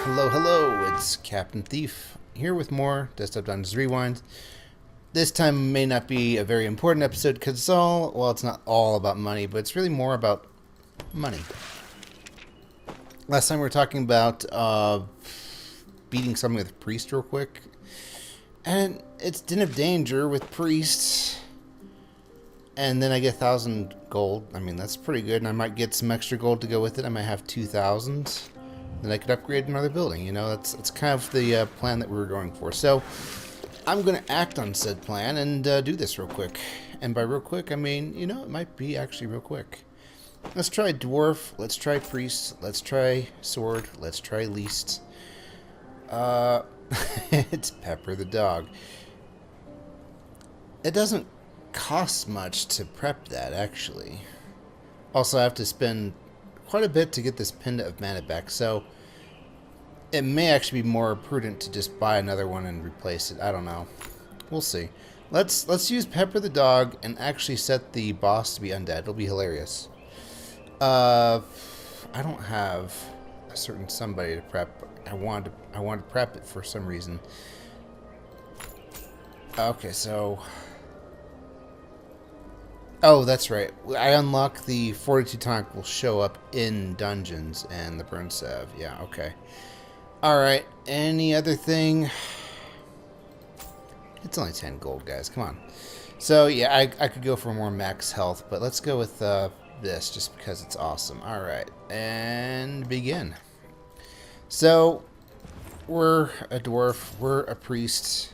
Hello, hello, it's Captain Thief here with more Desktop Dungeons Rewind. This time may not be a very important episode because it's not all about money, but it's really more about money. Last time we were talking about beating something with a priest real quick. And it's Den of Danger with priests. And then I get 1,000 gold. I mean, that's pretty good. And I might get some extra gold to go with it. I might have 2,000. Then I could upgrade another building. You know, that's kind of the plan that we were going for. So I'm going to act on said plan and do this real quick. And by real quick, I mean, you know, it might be actually real quick. Let's try dwarf. Let's try priest. Let's try sword. Let's try least. It's Pepper the dog. It doesn't cost much to prep that, actually. Also, I have to spend quite a bit to get this pendant of mana back, so it may actually be more prudent to just buy another one and replace it. I don't know. We'll see. Let's use Pepper the dog and actually set the boss to be undead. It'll be hilarious. I don't have a certain somebody to prep. I wanted to prep it for some reason. Okay, so oh, that's right. I unlock the 42 tonic will show up in dungeons and the burn salve. Yeah, okay. Alright, any other thing? It's only 10 gold, guys. Come on. So, yeah, I could go for more max health, but let's go with this just because it's awesome. Alright, and begin. So, we're a dwarf. We're a priest.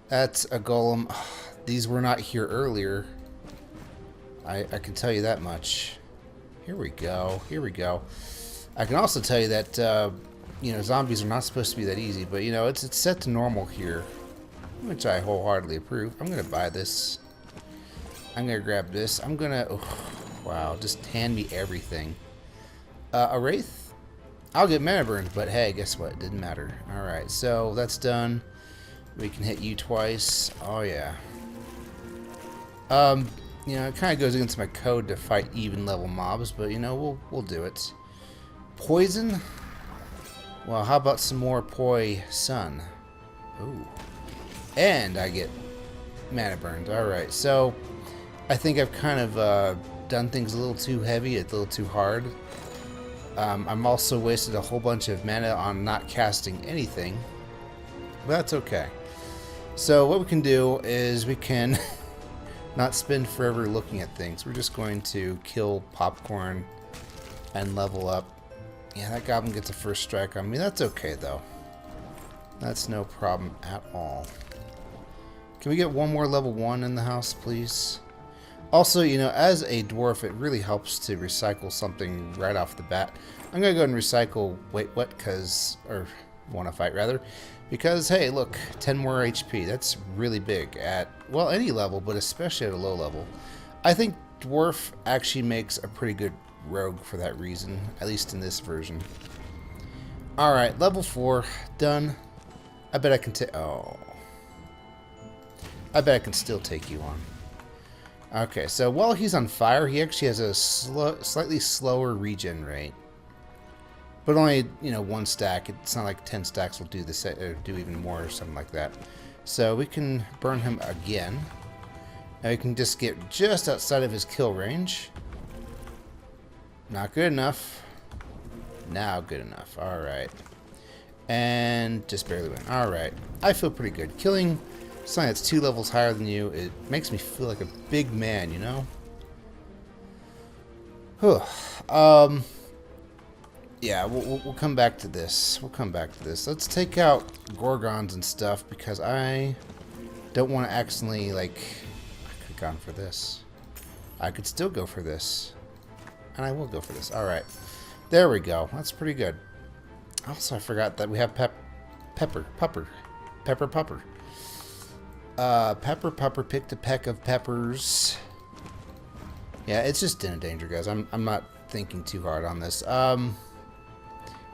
That's a golem. These were not here earlier. I can tell you that much. Here we go. Here we go. I can also tell you that, you know, zombies are not supposed to be that easy, but, you know, it's set to normal here, which I wholeheartedly approve. I'm going to buy this. I'm going to grab this. I'm going to... Oh, wow, just hand me everything. A wraith? I'll get mana burned, but hey, guess what? It didn't matter. Alright, so that's done. We can hit you twice. Oh, yeah. You know, it kind of goes against my code to fight even level mobs, but you know, we'll do it. Poison? Well, how about some more poison? Ooh. And I get mana burned. Alright, so I think I've kind of done things a little too heavy, a little too hard. I'm also wasted a whole bunch of mana on not casting anything, but that's okay. So what we can do is we can not spend forever looking at things. We're just going to kill popcorn and level up. Yeah, that goblin gets a first strike on me. That's okay, though. That's no problem at all. Can we get one more level 1 in the house, please? Also, you know, as a dwarf, it really helps to recycle something right off the bat. I'm going to go ahead and recycle Wait What, or Want to Fight, rather. Because, hey, look, 10 more HP. That's really big at, well, any level, but especially at a low level. I think Dwarf actually makes a pretty good rogue for that reason, at least in this version. Alright, level 4, done. I bet I can take... Oh. I bet I can still take you on. Okay, so while he's on fire, he actually has a slightly slower regen rate. But only, you know, 1 stack. It's not like 10 stacks will do this, or do even more or something like that. So we can burn him again. Now we can just get just outside of his kill range. Not good enough. Now good enough. Alright. And just barely win. Alright. I feel pretty good. Killing something that's 2 levels higher than you, it makes me feel like a big man, you know? Whew. Yeah, we'll come back to this. We'll come back to this. Let's take out Gorgons and stuff because I don't want to accidentally, like... I could have gone for this. I could still go for this. And I will go for this. Alright. There we go. That's pretty good. Also, I forgot that we have Pepper Pupper. Pepper Pupper picked a peck of peppers. Yeah, it's just Den of Danger, guys. I'm not thinking too hard on this.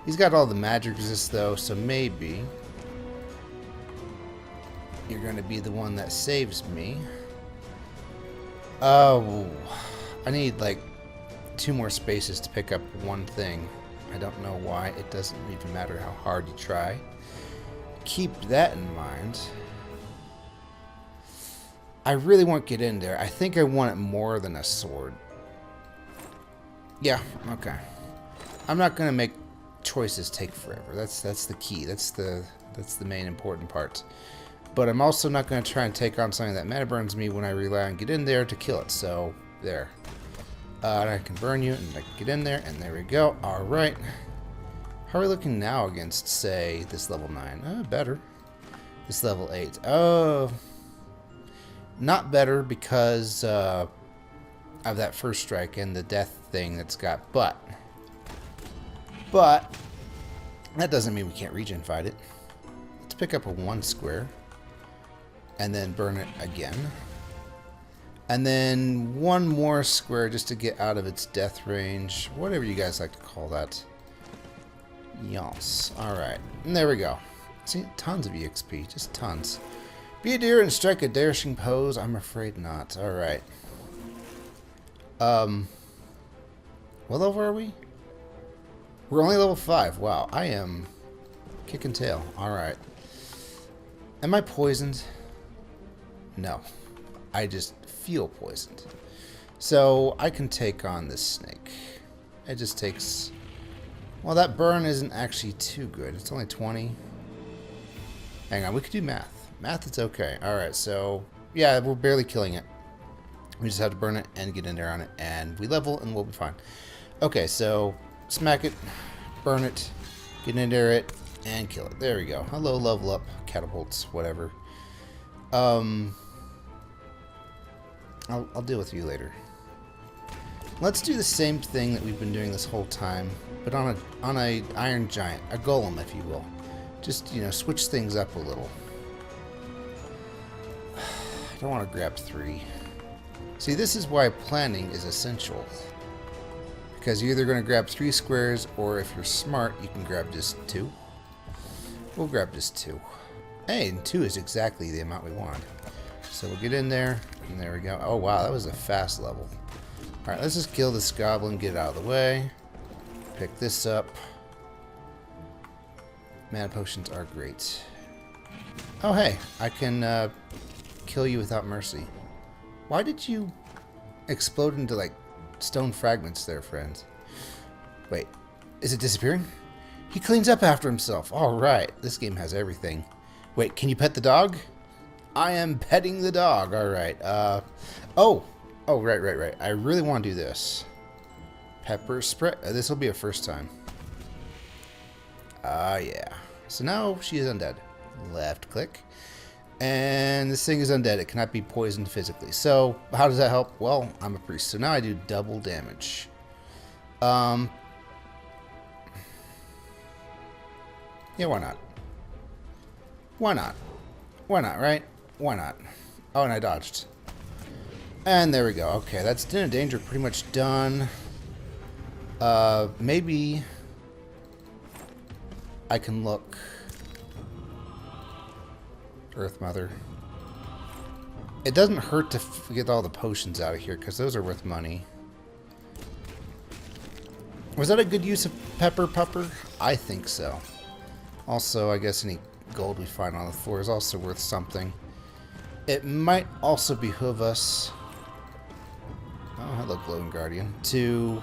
He's got all the magic resist, though, so maybe you're going to be the one that saves me. Oh, I need, like, 2 more spaces to pick up one thing. I don't know why. It doesn't even matter how hard you try. Keep that in mind. I really want to get in there. I think I want it more than a sword. Yeah, okay. I'm not going to make choices take forever. That's the key. That's the main important part. But I'm also not going to try and take on something that mana burns me when I rely on get in there to kill it. So, there. And I can burn you, and I can get in there, and there we go. Alright. How are we looking now against, say, this level 9? Better. This level 8. Oh, not better because of that first strike and the death thing that's got but that doesn't mean we can't regen fight it. Let's pick up a 1 square and then burn it again. And then 1 more square just to get out of its death range. Whatever you guys like to call that. Yes. Alright. And there we go. See, tons of EXP. Just tons. Be a deer and strike a dashing pose. I'm afraid not. Alright. What level are we? We're only level 5. Wow. I am kicking tail. Alright. Am I poisoned? No. I just feel poisoned. So I can take on this snake. It just takes... Well, that burn isn't actually too good. It's only 20. Hang on, we could do math. Math, it's okay. Alright, so... Yeah, we're barely killing it. We just have to burn it and get in there on it. And we level and we'll be fine. Okay, so... Smack it. Burn it. Get in there it. And kill it. There we go. Hello, level up. Catapults. Whatever. I'll deal with you later. Let's do the same thing that we've been doing this whole time, but on a iron giant, a golem, if you will. Just, you know, switch things up a little. I don't want to grab 3. See, this is why planning is essential. Because you're either going to grab 3 squares, or if you're smart, you can grab just 2. We'll grab just 2. Hey, and 2 is exactly the amount we want. So we'll get in there, and there we go. Oh, wow, that was a fast level. Alright, let's just kill this goblin, get it out of the way. Pick this up. Mana potions are great. Oh, hey, I can kill you without mercy. Why did you explode into, like, stone fragments there, friends? Wait, is it disappearing? He cleans up after himself. Alright, this game has everything. Wait, can you pet the dog? I am petting the dog. Alright, oh, right. I really want to do this. Pepper spray. This will be a first time. Yeah. So now she is undead. Left click. And this thing is undead. It cannot be poisoned physically. So, how does that help? Well, I'm a priest. So now I do double damage. Yeah, why not? Why not? Why not, right? Why not? Oh, and I dodged. And there we go. Okay, that's Den of Danger pretty much done. Maybe I can look. Earth Mother. It doesn't hurt to get all the potions out of here, because those are worth money. Was that a good use of Pepper Pupper? I think so. Also, I guess any gold we find on the floor is also worth something. It might also behoove us... Oh, hello, Glowing Guardian. To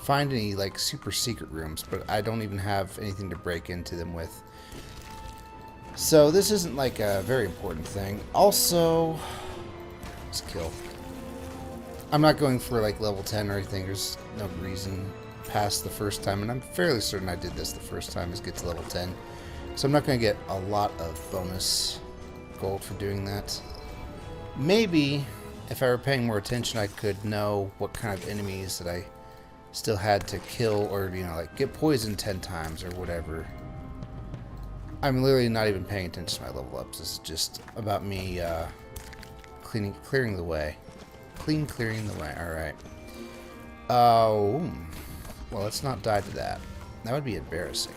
find any, like, super secret rooms, but I don't even have anything to break into them with. So this isn't, like, a very important thing. Also, let's kill. I'm not going for, like, level 10 or anything. There's no reason past the first time, and I'm fairly certain I did this the first time, is get to level 10. So I'm not going to get a lot of bonus gold for doing that. Maybe, if I were paying more attention, I could know what kind of enemies that I still had to kill, or, you know, like, get poisoned 10 times, or whatever. I'm literally not even paying attention to my level ups. This is just about me, clearing the way. Clearing the way, alright. Oh, well, let's not die to that. That would be embarrassing.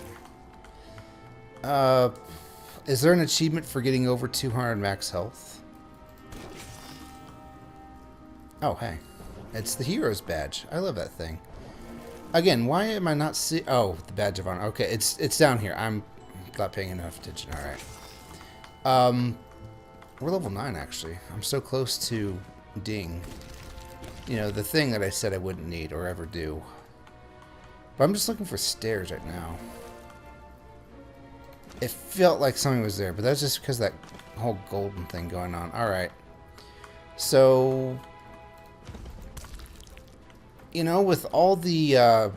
Is there an achievement for getting over 200 max health? Oh, hey. It's the hero's badge. I love that thing. Again, why am I not see? Oh, the badge of honor. Okay, it's down here. I'm not paying enough attention. All right. We're level 9 actually. I'm so close to Ding. You know, the thing that I said I wouldn't need or ever do. But I'm just looking for stairs right now. It felt like something was there, but that's just because of that whole golden thing going on. Alright. So, you know, with all the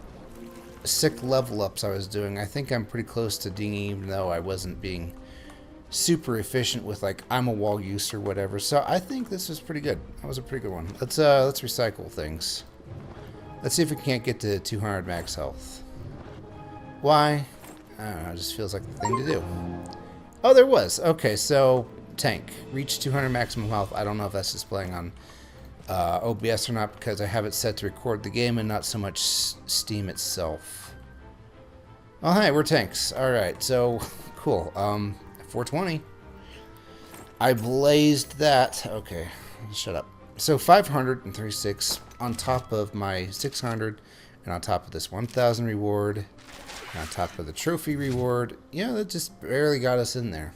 sick level ups I was doing, I think I'm pretty close to Ding, even though I wasn't being super efficient with, like, I'm a wall use or whatever. So I think this was pretty good. That was a pretty good one. Let's recycle things. Let's see if we can't get to 200 max health. Why? I don't know, it just feels like the thing to do. Oh, there was. Okay, so tank. Reach 200 maximum health. I don't know if that's displaying on OBS or not because I have it set to record the game and not so much Steam itself. Oh, hi, we're tanks. Alright, so cool. 420. I blazed that. Okay, shut up. So 536 on top of my 600 and on top of this 1,000 reward and on top of the trophy reward. Yeah, that just barely got us in there.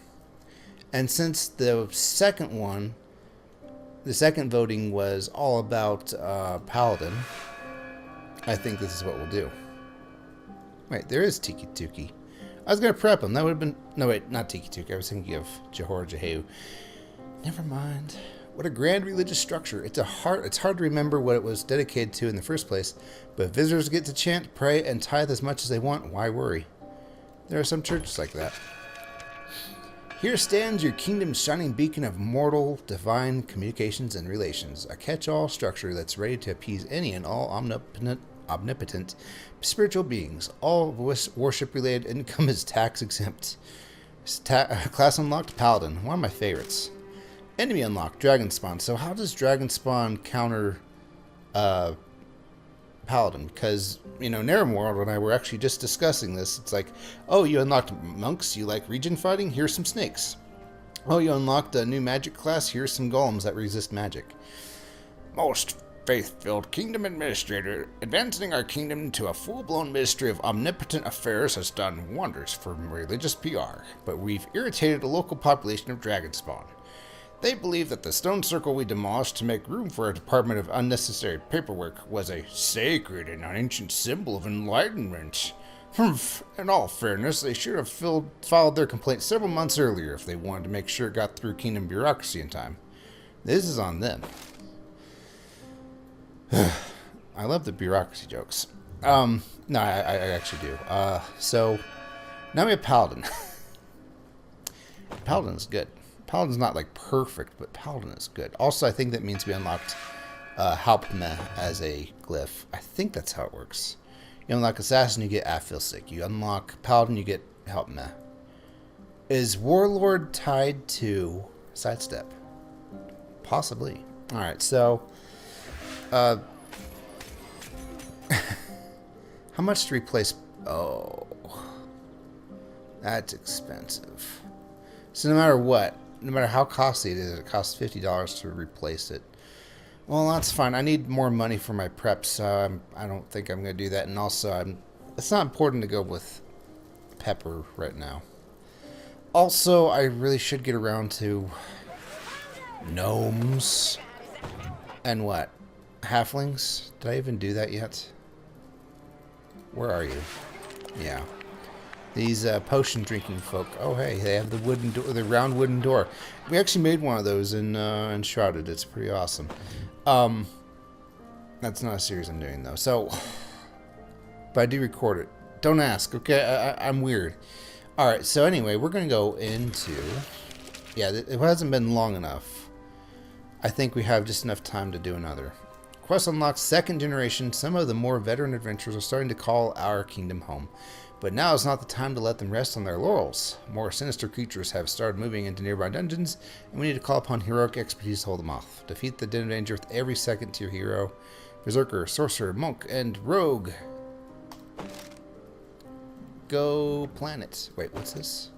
And since the second one, the second voting was all about Paladin, I think this is what we'll do. Wait, there is Tiki Tuki. I was going to prep him. That would have been... No, wait, not Tiki Tuki. I was thinking of Jahor Jehu. Never mind. What a grand religious structure. It's hard to remember what it was dedicated to in the first place, but if visitors get to chant, pray, and tithe as much as they want, why worry? There are some churches like that. Here stands your kingdom's shining beacon of mortal, divine communications and relations, a catch-all structure that's ready to appease any and all omnipotent spiritual beings. All worship-related income is tax-exempt. Class unlocked, Paladin, one of my favorites. Enemy unlocked, Dragon Spawn. So how does Dragon Spawn counter Paladin? Because, you know, Naramworld and I were actually just discussing this. It's like, oh, you unlocked monks, you like region fighting? Here's some snakes. Oh, you unlocked a new magic class? Here's some golems that resist magic. Most faith-filled kingdom administrator, advancing our kingdom to a full-blown ministry of omnipotent affairs has done wonders for religious PR, but we've irritated the local population of Dragonspawn. They believe that the stone circle we demolished to make room for a department of unnecessary paperwork was a sacred and ancient symbol of enlightenment. Humph. In all fairness, they should have filed their complaint several months earlier if they wanted to make sure it got through kingdom bureaucracy in time. This is on them. I love the bureaucracy jokes. No, I actually do. So, now we have Paladin. Paladin is good. Paladin's not like perfect, but Paladin is good. Also, I think that means we unlocked Hauptme as a glyph. I think that's how it works. You unlock Assassin, you get I Feel Sick. You unlock Paladin, you get Hauptme. Is Warlord tied to Sidestep? Possibly. Alright, so... how much to replace... Oh... That's expensive. So no matter what, no matter how costly it is, it costs $50 to replace it. Well, that's fine. I need more money for my prep, so I don't think I'm going to do that. And also, it's not important to go with Pepper right now. Also, I really should get around to gnomes. And what? Halflings? Did I even do that yet? Where are you? Yeah. These potion drinking folk. Oh, hey, they have the wooden door, the round wooden door. We actually made one of those in Shrouded. It's pretty awesome. That's not a series I'm doing though. So, but I do record it. Don't ask. Okay, I'm weird. All right. So anyway, we're gonna go into. Yeah, it hasn't been long enough. I think we have just enough time to do another. Quest unlocked second generation. Some of the more veteran adventurers are starting to call our kingdom home. But now is not the time to let them rest on their laurels. More sinister creatures have started moving into nearby dungeons, and we need to call upon heroic expertise to hold them off. Defeat the den of danger with every second tier hero, berserker, sorcerer, monk, and rogue. Go planet. Wait, what's this?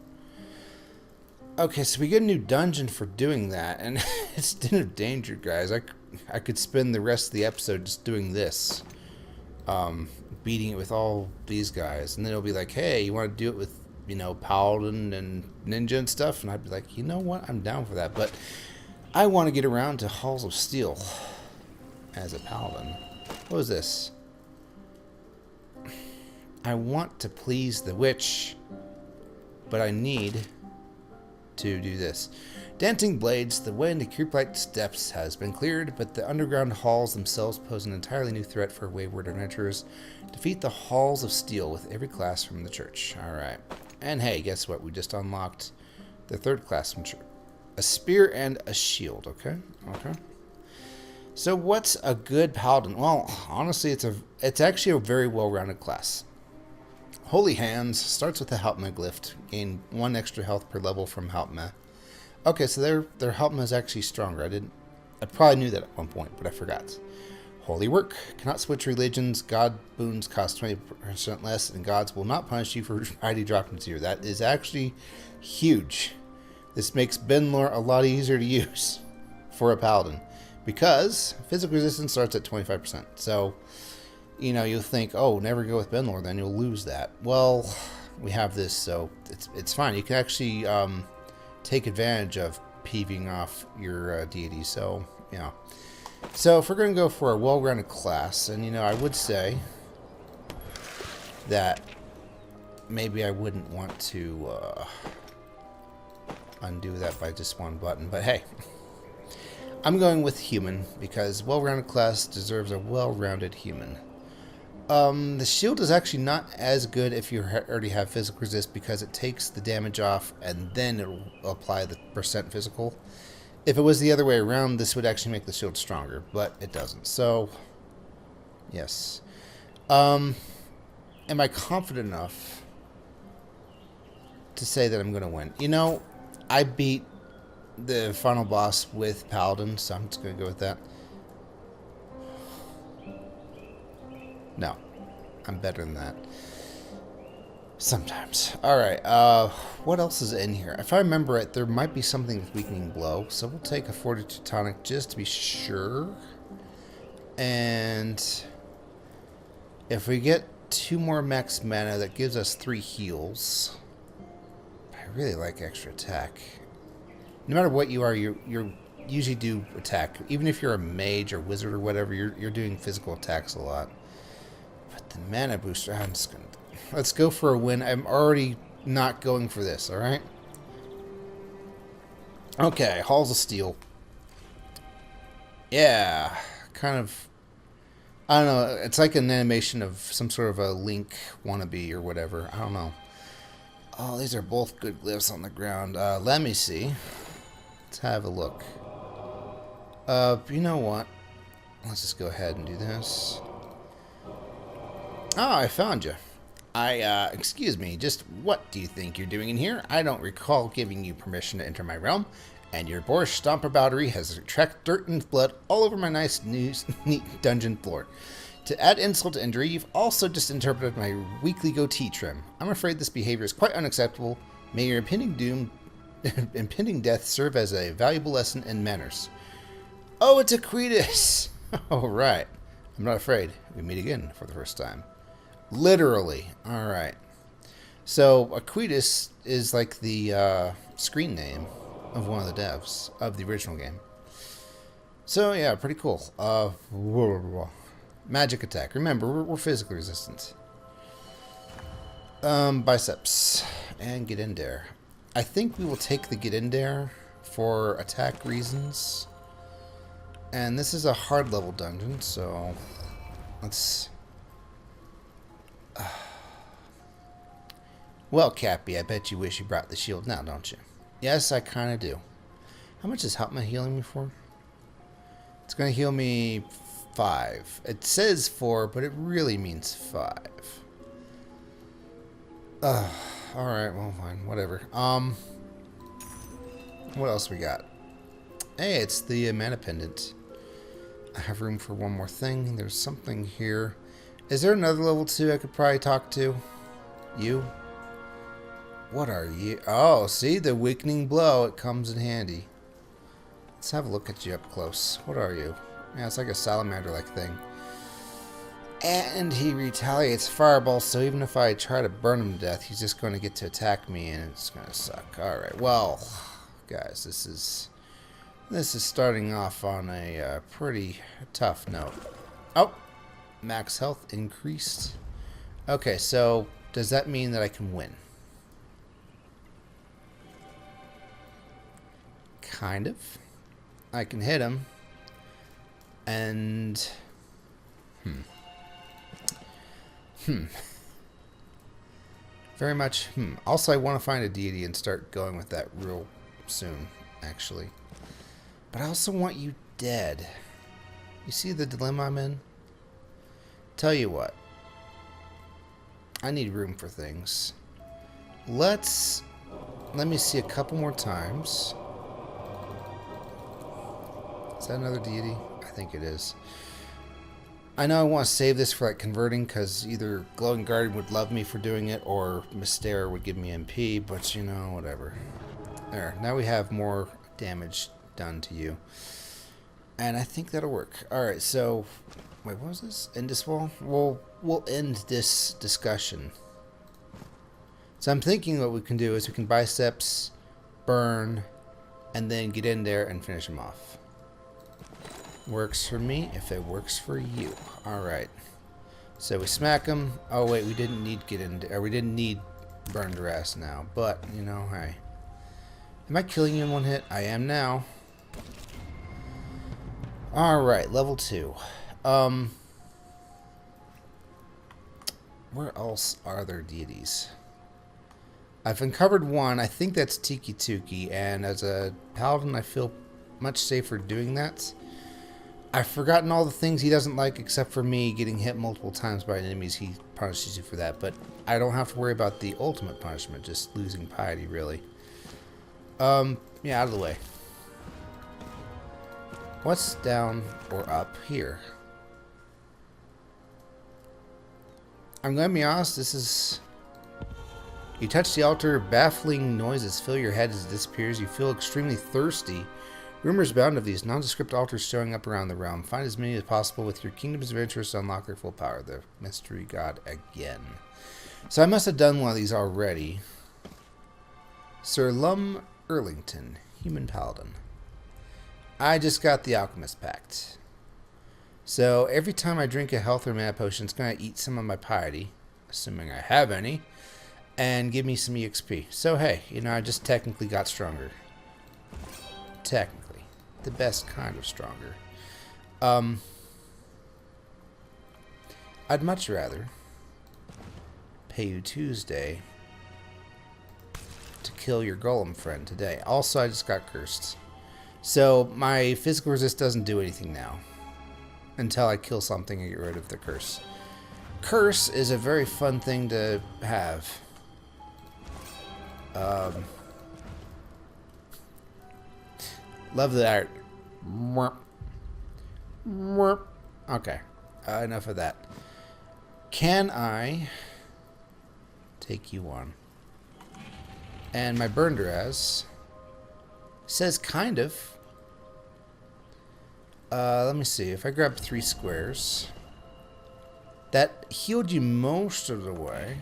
Okay, so we get a new dungeon for doing that, and it's Den of Danger, guys. I could spend the rest of the episode just doing this, beating it with all these guys, and then it'll be like, hey, you want to do it with, you know, Paladin and Ninja and stuff, and I'd be like, you know what, I'm down for that, but I want to get around to Halls of Steel as a Paladin. What was this? I want to please the witch, but I need to do this. Dancing Blades, the way into Creep-like depths has been cleared, but the underground halls themselves pose an entirely new threat for wayward adventurers. Defeat the Halls of Steel with every class from the church. Alright. And hey, guess what? We just unlocked the third class from church. A spear and a shield, okay? Okay. So what's a good paladin? Well, honestly, it's actually a very well-rounded class. Holy Hands starts with the Hauptmann glyph. Gain 1 extra health per level from Hauptmann. Okay, so their Hauptmann is actually stronger. I probably knew that at one point, but I forgot. Holy Work. Cannot switch religions. God boons cost 20% less, and gods will not punish you for ID dropping 0. That is actually huge. This makes Benlore a lot easier to use for a paladin, because physical resistance starts at 25%. So, you know, you'll think, oh, never go with Benlore, then you'll lose that. Well, we have this, so it's fine. You can actually take advantage of peeving off your deity. So, yeah. So, if we're going to go for a well-rounded class, and, you know, I would say that maybe I wouldn't want to undo that by just one button, but hey. I'm going with human, because well-rounded class deserves a well-rounded human. The shield is actually not as good if you already have physical resist, because it takes the damage off and then it'll apply the percent physical. If it was the other way around, this would actually make the shield stronger, but it doesn't. So, yes. Am I confident enough to say that I'm going to win? You know, I beat the final boss with Paladin, so I'm just going to go with that. No, I'm better than that. Sometimes. Alright, what else is in here? If I remember it, there might be something with Weakening Blow, so we'll take a Fortitude Tonic just to be sure. And if we get 2 more max mana, that gives us 3 heals. I really like extra attack. No matter what you are, you're usually do attack. Even if you're a mage or wizard or whatever, you're doing physical attacks a lot. But the mana booster, I'm just gonna... Let's go for a win. I'm already not going for this, alright? Okay, Halls of Steel. Yeah, kind of... I don't know, it's like an animation of some sort of a Link wannabe or whatever. I don't know. Oh, these are both good glyphs on the ground. Let me see. Let's have a look. You know what? Let's just go ahead and do this. Oh, I found you. Excuse me, just what do you think you're doing in here? I don't recall giving you permission to enter my realm, and your boorish stomper battery has tracked dirt and blood all over my nice, neat dungeon floor. To add insult to injury, you've also just interpreted my weekly goatee trim. I'm afraid this behavior is quite unacceptable. May your impending death serve as a valuable lesson in manners. Oh, it's Aquitas! Alright. I'm not afraid. We meet again for the first time. Literally. Alright. So, Aquitas is like the screen name of one of the devs of the original game. So, yeah, pretty cool. Magic attack. Remember, we're physically resistant. Biceps. And get in there. I think we will take the get in there for attack reasons. And this is a hard level dungeon, so let's... Well, Cappy, I bet you wish you brought the shield now, don't you? Yes, I kind of do. How much is Hauptmann healing me for? It's going to heal me 5. It says 4, but it really means 5. Alright, well, fine, whatever. What else we got? Hey, it's the mana pendant. I have room for one more thing. There's something here. Is there another level 2 I could probably talk to? You? What are you? Oh, see? The Weakening Blow. It comes in handy. Let's have a look at you up close. What are you? Yeah, it's like a salamander-like thing. And he retaliates fireball, so even if I try to burn him to death, he's just going to get to attack me, and it's going to suck. Alright, well, guys, this is starting off on a pretty tough note. Oh, max health increased. Okay, so does that mean that I can win? Kind of. I can hit him. And... Very much, Also, I want to find a deity and start going with that real soon, actually. But I also want you dead. You see the dilemma I'm in? Tell you what. I need room for things. Let me see a couple more times. Is that another deity? I think it is. I know I want to save this for like converting, because either Glowing Guardian would love me for doing it, or Mystera would give me MP, but you know, whatever. There, now we have more damage done to you. And I think that'll work. Alright, so... Wait, what was this? End this wall? We'll end this discussion. So I'm thinking what we can do is we can biceps, burn, and then get in there and finish him off. Works for me if it works for you. Alright. So we smack him. Oh wait, we didn't need we didn't need burn duress now. But, you know, hey. Am I killing you in one hit? I am now. Alright, level 2. Where else are there deities? I've uncovered one. I think that's Tiki Tuki, and as a paladin I feel much safer doing that. I've forgotten all the things he doesn't like, except for me getting hit multiple times by enemies. He punishes you for that, but I don't have to worry about the ultimate punishment, just losing piety, really. Yeah, out of the way. What's down or up here? I'm gonna be honest, this is... You touch the altar, baffling noises fill your head as it disappears. You feel extremely thirsty. Rumors abound of these nondescript altars showing up around the realm. Find as many as possible with your kingdom's adventurers to unlock their full power. The mystery god again. So I must have done one of these already. Sir Lum Erlington, human paladin. I just got the Alchemist Pact. So every time I drink a health or mana potion, it's going to eat some of my piety, assuming I have any, and give me some EXP. So hey, you know, I just technically got stronger. Technically. The best kind of stronger. I'd much rather pay you Tuesday to kill your golem friend today. Also, I just got cursed. So my physical resist doesn't do anything now until I kill something and get rid of the curse. Curse is a very fun thing to have. Love the art. Okay. Enough of that. Can I take you on? And my burn duress says kind of. Let me see. If I grab 3 squares, that healed you most of the way,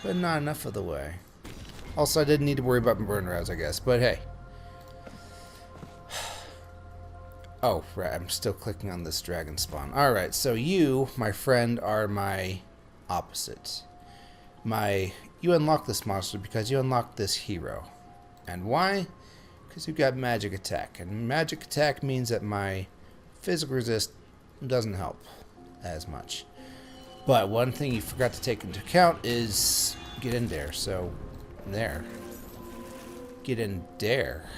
but not enough of the way. Also, I didn't need to worry about my burn duress, I guess. But hey. Oh, right. I'm still clicking on this dragon spawn. Alright, so you, my friend, are my opposite. You unlock this monster because you unlock this hero. And why? Because you've got magic attack. And magic attack means that my physical resist doesn't help as much. But one thing you forgot to take into account is get in there. So, there. Get in there.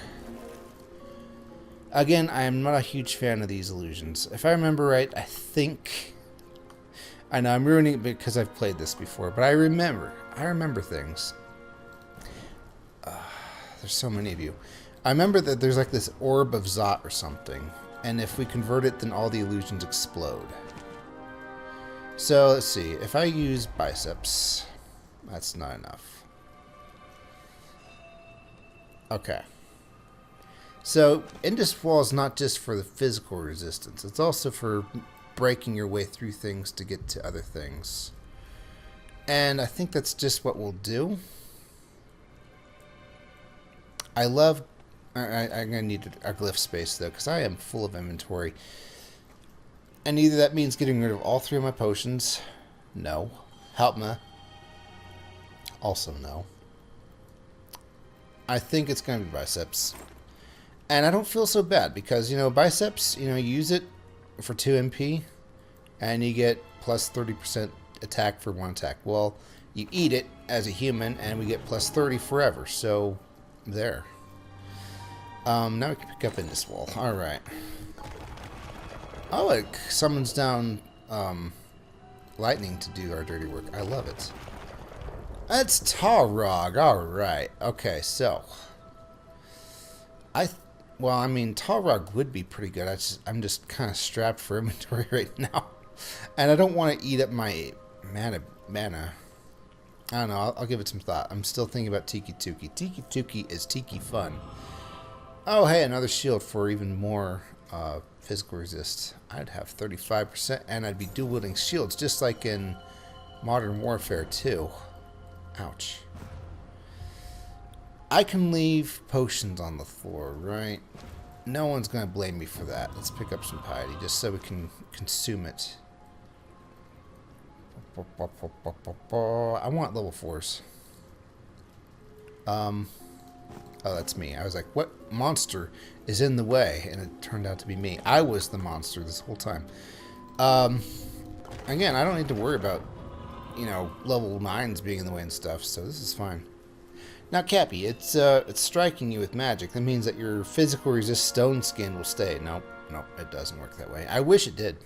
Again, I am not a huge fan of these illusions. If I remember right, I think... I know I'm ruining it because I've played this before, but I remember things. There's so many of you. I remember that there's like this orb of Zot or something, and if we convert it, then all the illusions explode. So, let's see. If I use biceps, that's not enough. Okay. So, Indus Wall is not just for the physical resistance. It's also for breaking your way through things to get to other things. And I think that's just what we'll do. I love... I'm going to need a glyph space, though, because I am full of inventory. And either that means getting rid of all 3 of my potions. No. Helpma. Also no. I think it's going to be biceps. And I don't feel so bad because, you know, biceps, you know, you use it for 2 MP and you get plus 30% attack for 1 attack. Well, you eat it as a human and we get plus 30 forever. So, there. Now we can pick up in this wall. Alright. Oh, it summons down lightning to do our dirty work. I love it. That's Talrog. Alright. Okay, so. Well, I mean, Talrog would be pretty good. I'm just kind of strapped for inventory right now. And I don't want to eat up my mana. I don't know. I'll give it some thought. I'm still thinking about Tiki Tuki. Tiki Tuki is Tiki fun. Oh, hey, another shield for even more physical resist. I'd have 35%, and I'd be dual-wielding shields, just like in Modern Warfare 2. Ouch. I can leave potions on the floor, right? No one's going to blame me for that. Let's pick up some piety, just so we can consume it. I want level 4s. Oh, that's me. I was like, what monster is in the way? And it turned out to be me. I was the monster this whole time. Again, I don't need to worry about, you know, level 9s being in the way and stuff, so this is fine. Now, Cappy, it's striking you with magic. That means that your physical resist stone skin will stay. Nope, it doesn't work that way. I wish it did.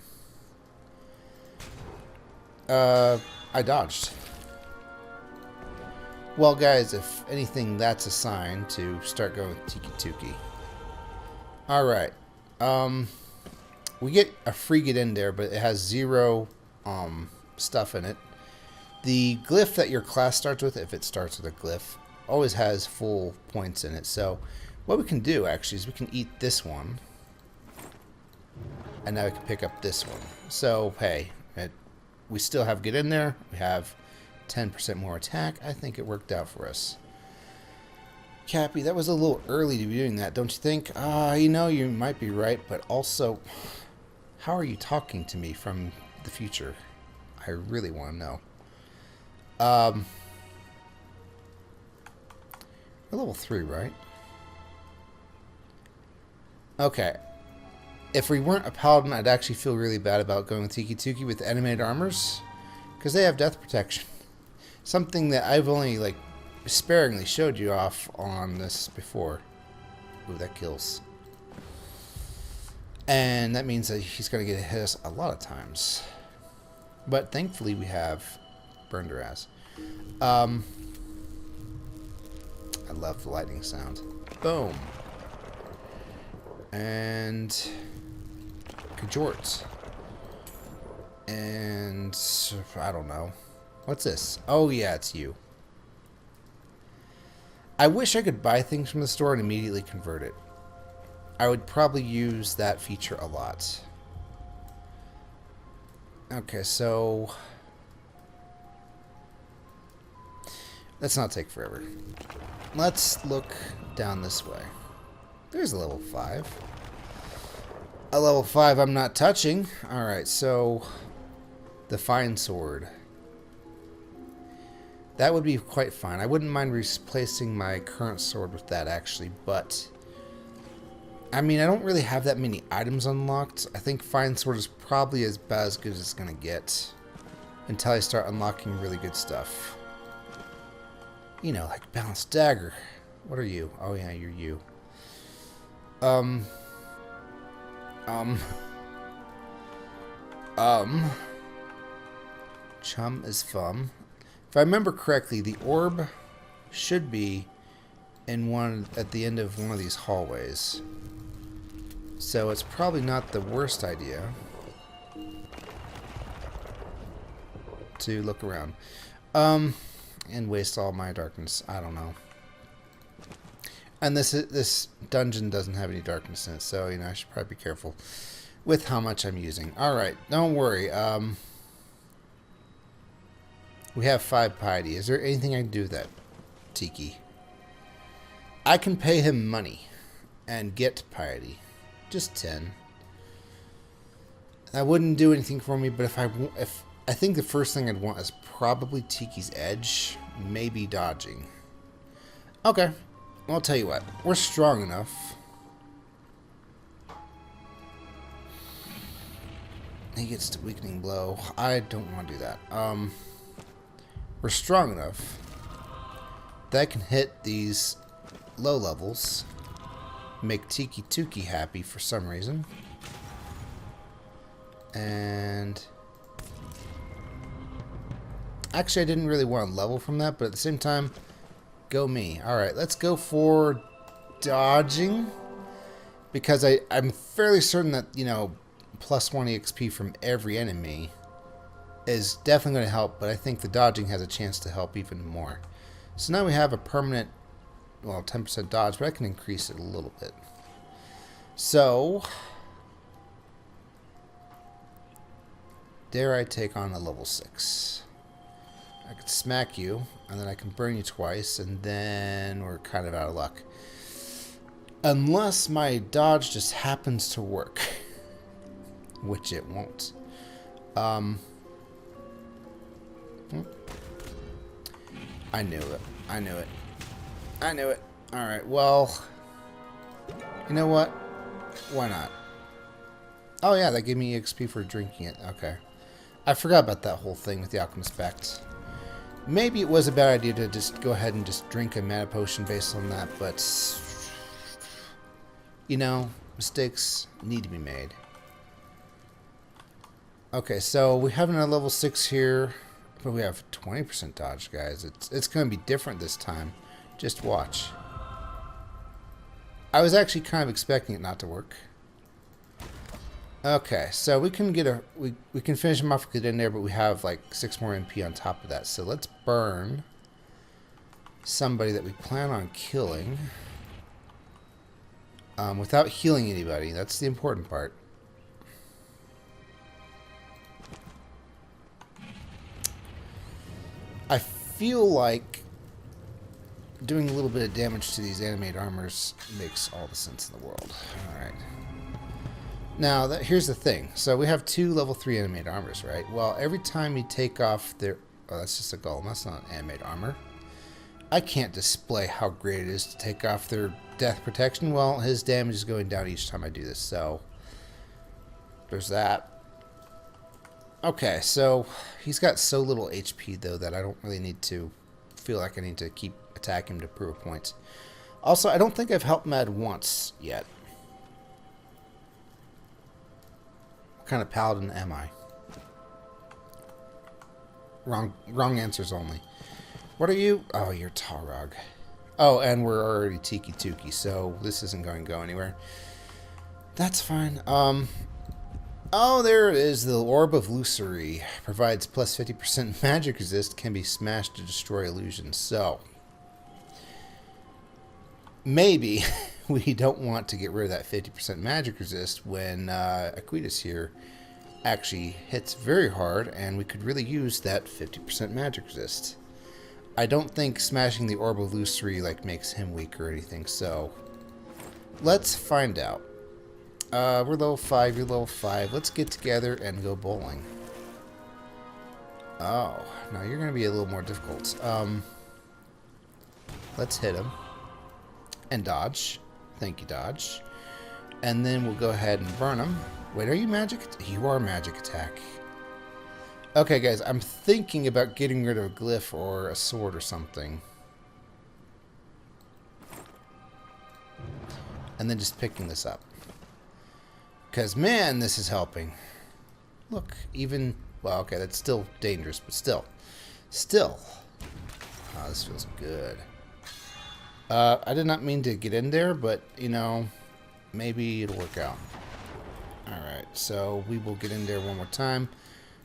I dodged. Well, guys, if anything, that's a sign to start going with Tiki Tuki. Alright. We get a free get in there, but it has 0 stuff in it. The glyph that your class starts with, if it starts with a glyph, always has full points in it. So what we can do, actually, is we can eat this one. And now we can pick up this one. So, hey, we still have get in there. We have 10% more attack. I think it worked out for us. Cappy, that was a little early to be doing that, don't you think? You know, you might be right, but also, how are you talking to me from the future? I really want to know. We're level 3, right? Okay. If we weren't a paladin, I'd actually feel really bad about going with Tiki Tuki with animated armors, because they have death protection. Something that I've only, like, sparingly showed you off on this before. Ooh, that kills. And that means that he's going to get hit us a lot of times. But thankfully we have burned her ass. I love the lightning sound. Boom. And Kajorts. And I don't know. What's this? Oh yeah, it's you. I wish I could buy things from the store and immediately convert it. I would probably use that feature a lot. Okay, so let's not take forever. Let's look down this way. There's a level 5. A level 5 I'm not touching. Alright, so the fine sword. That would be quite fine. I wouldn't mind replacing my current sword with that, actually, but I mean, I don't really have that many items unlocked. I think fine sword is probably about as good as it's going to get until I start unlocking really good stuff. You know, like balanced dagger. What are you? Oh yeah, you're you. Chum is fun. If I remember correctly, the orb should be in at the end of one of these hallways. So it's probably not the worst idea to look around. And waste all my darkness. I don't know. And this dungeon doesn't have any darkness in it, so I should probably be careful with how much I'm using. All right, don't worry. We have 5 piety. Is there anything I can do with that, Tiki? I can pay him money and get piety, just 10. That wouldn't do anything for me, but if I think the first thing I'd want is probably Tiki's edge, maybe dodging. Okay. I'll tell you what, we're strong enough. He gets the weakening blow. I don't want to do that. We're strong enough that I can hit these low levels, make Tiki Tuki happy for some reason. And actually I didn't really want to level from that, but at the same time, go me. Alright, let's go for dodging. Because I'm fairly certain that, plus 1 EXP from every enemy is definitely going to help, but I think the dodging has a chance to help even more. So now we have a permanent, 10% dodge, but I can increase it a little bit. So, dare I take on a level 6? I could smack you, and then I can burn you twice, and then we're kind of out of luck. Unless my dodge just happens to work. Which it won't. I knew it. I knew it. I knew it. Alright, well, you know what? Why not? Oh yeah, that gave me EXP for drinking it. Okay. I forgot about that whole thing with the Alchemist Pact. Maybe it was a bad idea to just go ahead and just drink a mana potion based on that, but mistakes need to be made. Okay, so we have another level 6 here, but we have 20% dodge, guys. It's going to be different this time. Just watch. I was actually kind of expecting it not to work. Okay, so we can get we can finish him off with it in there, but we have like 6 more MP on top of that. So let's burn somebody that we plan on killing without healing anybody. That's the important part. I feel like doing a little bit of damage to these animated armors makes all the sense in the world. Alright. Now, here's the thing. So we have 2 level 3 animated armors, right? Well, every time you take off their... Oh, that's just a golem. That's not an animated armor. I can't display how great it is to take off their death protection. Well, his damage is going down each time I do this, so... There's that. Okay, so he's got so little HP, though, that I don't really need to feel like I need to keep attacking him to prove a point. Also, I don't think I've helped Mad once yet. What kind of paladin am I? Wrong answers only. What are you? Oh, you're Tarog. Oh, and we're already Tiki Tuki, so this isn't going to go anywhere. That's fine. Oh, there it is. The Orb of Lucery provides plus 50% magic resist, can be smashed to destroy illusions. So, maybe we don't want to get rid of that 50% magic resist when Aquitas here actually hits very hard, and we could really use that 50% magic resist. I don't think smashing the Orb of Lucery makes him weak or anything, so let's find out. We're level 5, you're level 5. Let's get together and go bowling. Oh, now you're going to be a little more difficult. Let's hit him. And dodge. Thank you, dodge. And then we'll go ahead and burn him. Wait, are you magic? You are magic attack. Okay, guys, I'm thinking about getting rid of a glyph or a sword or something. And then just picking this up. Because, man, this is helping. Look, even... Well, okay, that's still dangerous, but still. Still. Oh, this feels good. I did not mean to get in there, but, maybe it'll work out. Alright, so we will get in there one more time.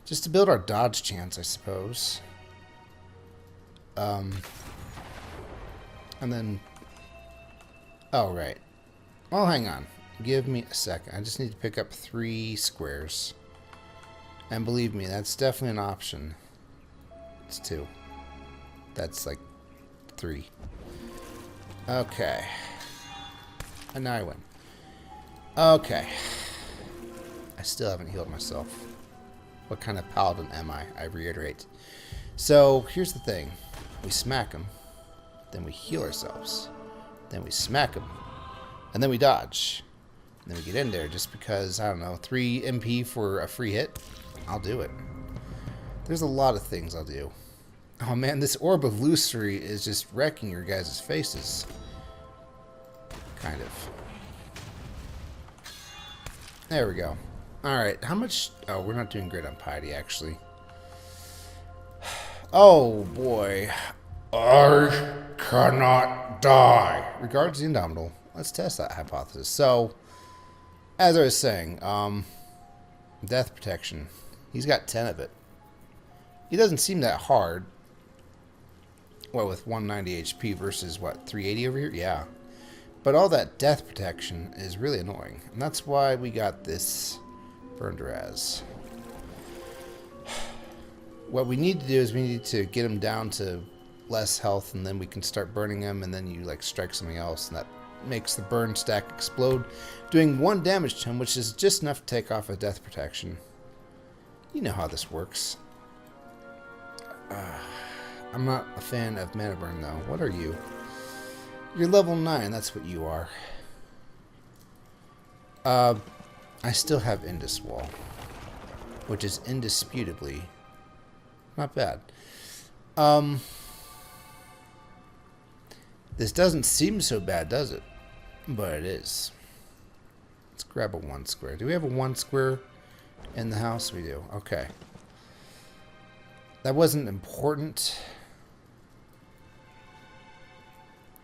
Just to build our dodge chance, I suppose. And then Oh, right. Well, hang on. Give me a second. I just need to pick up 3 squares. And believe me, that's definitely an option. It's 2. That's like 3. Okay. And now I win. Okay. I still haven't healed myself. What kind of paladin am I? I reiterate. So, here's the thing. We smack him. Then we heal ourselves. Then we smack him. And then we dodge. And then we get in there just because, I don't know, 3 MP for a free hit. I'll do it. There's a lot of things I'll do. Oh man, this orb of illusory is just wrecking your guys' faces. Kind of. There we go. Alright, how much... Oh, we're not doing great on piety, actually. Oh, boy. I cannot die. Regards the Indomitable. Let's test that hypothesis. So, as I was saying, death protection. He's got 10 of it. He doesn't seem that hard. Well, with 190 HP versus, what, 380 over here? Yeah. But all that death protection is really annoying. And that's why we got this Burned Raz. What we need to do is we need to get him down to less health, and then we can start burning him, and then you, like, strike something else, and that makes the burn stack explode, doing 1 damage to him, which is just enough to take off a death protection. You know how this works. I'm not a fan of mana burn, though. What are you? You're level 9, that's what you are. I still have Indus Wall, which is indisputably not bad. This doesn't seem so bad, does it? But it is. Let's grab a 1 square. Do we have a 1 square in the house? We do. Okay. That wasn't important.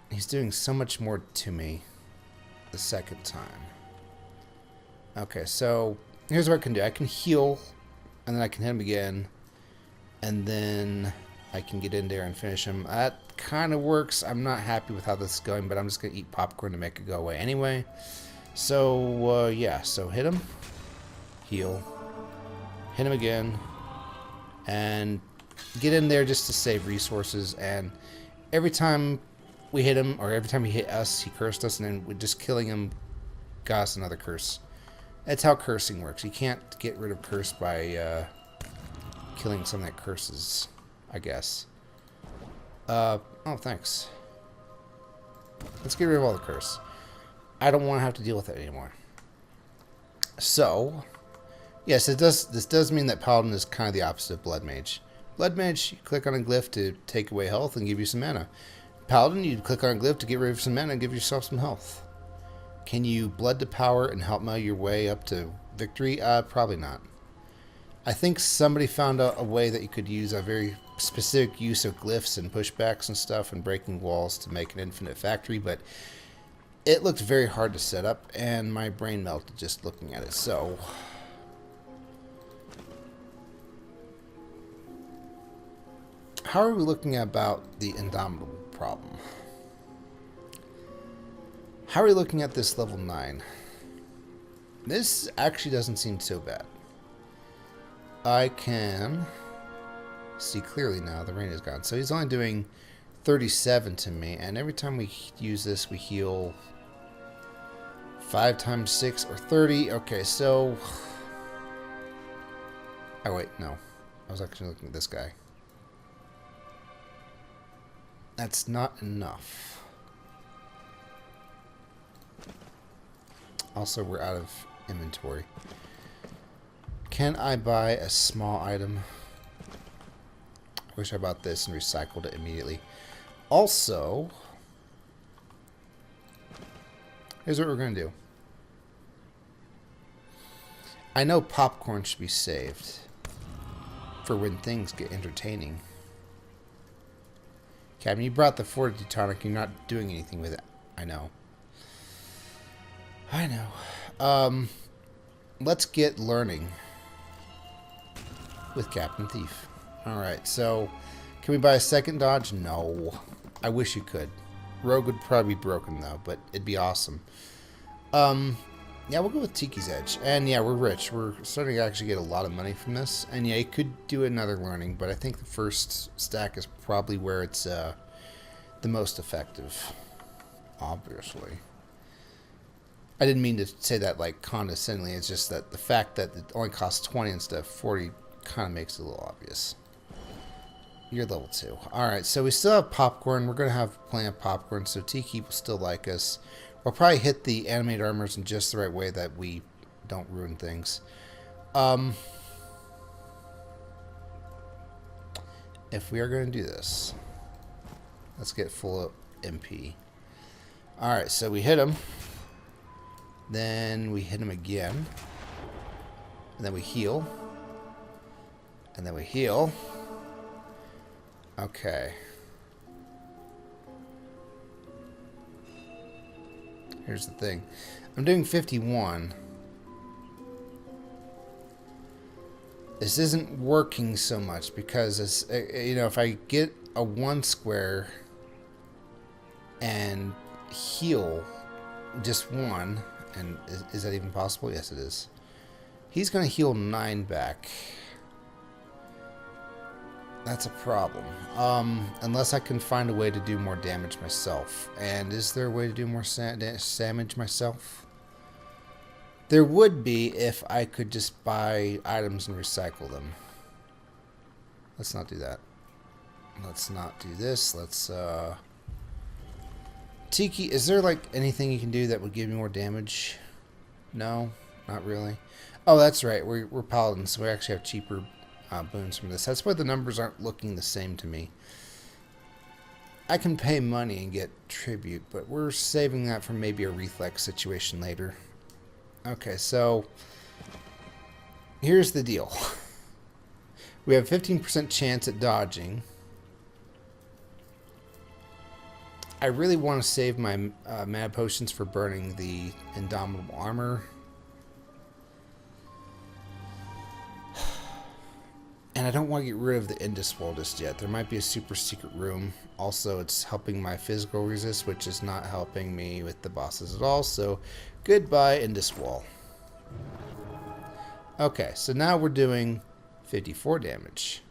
He's doing so much more to me the second time. Okay, so here's what I can do. I can heal, and then I can hit him again, and then I can get in there and finish him. That kind of works. I'm not happy with how this is going, but I'm just going to eat popcorn to make it go away anyway. So, yeah, so hit him, heal, hit him again, and get in there just to save resources. And every time we hit him, or every time he hit us, he cursed us, and then we're just killing him, got us another curse. That's how cursing works. You can't get rid of curse by killing something that curses, I guess. Oh, thanks. Let's get rid of all the curse. I don't want to have to deal with it anymore. So, yes, this does mean that Paladin is kind of the opposite of Blood Mage. Blood Mage, you click on a glyph to take away health and give you some mana. Paladin, you click on a glyph to get rid of some mana and give yourself some health. Can you blood to power and help mail your way up to victory? Probably not. I think somebody found out a way that you could use a very specific use of glyphs and pushbacks and stuff and breaking walls to make an infinite factory, but it looked very hard to set up, and my brain melted just looking at it. So, how are we looking about the Indomitable problem? How are we looking at this level 9? This actually doesn't seem so bad. I can see clearly now. The rain is gone. So he's only doing 37 to me, and every time we use this, we heal 5 times 6 or 30. Okay, so... Oh, wait, no. I was actually looking at this guy. That's not enough. Also, we're out of inventory. Can I buy a small item? I wish I bought this and recycled it immediately. Also, here's what we're going to do. I know popcorn should be saved for when things get entertaining. Captain, you brought the Fortitude Tonic. You're not doing anything with it. I know. I know. Let's get learning with Captain Thief. Alright, so can we buy a second dodge? No. I wish you could. Rogue would probably be broken, though, but it'd be awesome. Yeah, we'll go with Tiki's Edge. And yeah, we're rich. We're starting to actually get a lot of money from this. And yeah, you could do another learning, but I think the first stack is probably where it's the most effective. Obviously. I didn't mean to say that like condescendingly. It's just that the fact that it only costs 20 instead of 40 kind of makes it a little obvious. You're level 2. Alright, so we still have popcorn. We're going to have plenty of popcorn, so Tiki will still like us. We'll probably hit the animated armors in just the right way that we don't ruin things. If we are going to do this, let's get full MP. Alright, so we hit him. Then we hit him again. And then we heal. And then we heal. Okay. Here's the thing. I'm doing 51. This isn't working so much because, you know, if I get a 1 square and heal just 1, and is that even possible? Yes, it is. He's going to heal 9 back. That's a problem. Unless I can find a way to do more damage myself. And is there a way to do more damage myself? There would be if I could just buy items and recycle them. Let's not do that. Let's not do this. Let's, Tiki, is there like anything you can do that would give me more damage? No? Not really? Oh, that's right. We're paladins, so we actually have cheaper boons from this. That's why the numbers aren't looking the same to me. I can pay money and get tribute, but we're saving that for maybe a reflex situation later. Okay, so here's the deal. We have 15% chance at dodging. I really want to save my mana potions for burning the indomitable armor. And I don't want to get rid of the Indus Wall just yet. There might be a super secret room. Also, it's helping my physical resist, which is not helping me with the bosses at all. So, goodbye, Indus Wall. Okay, so now we're doing 54 damage.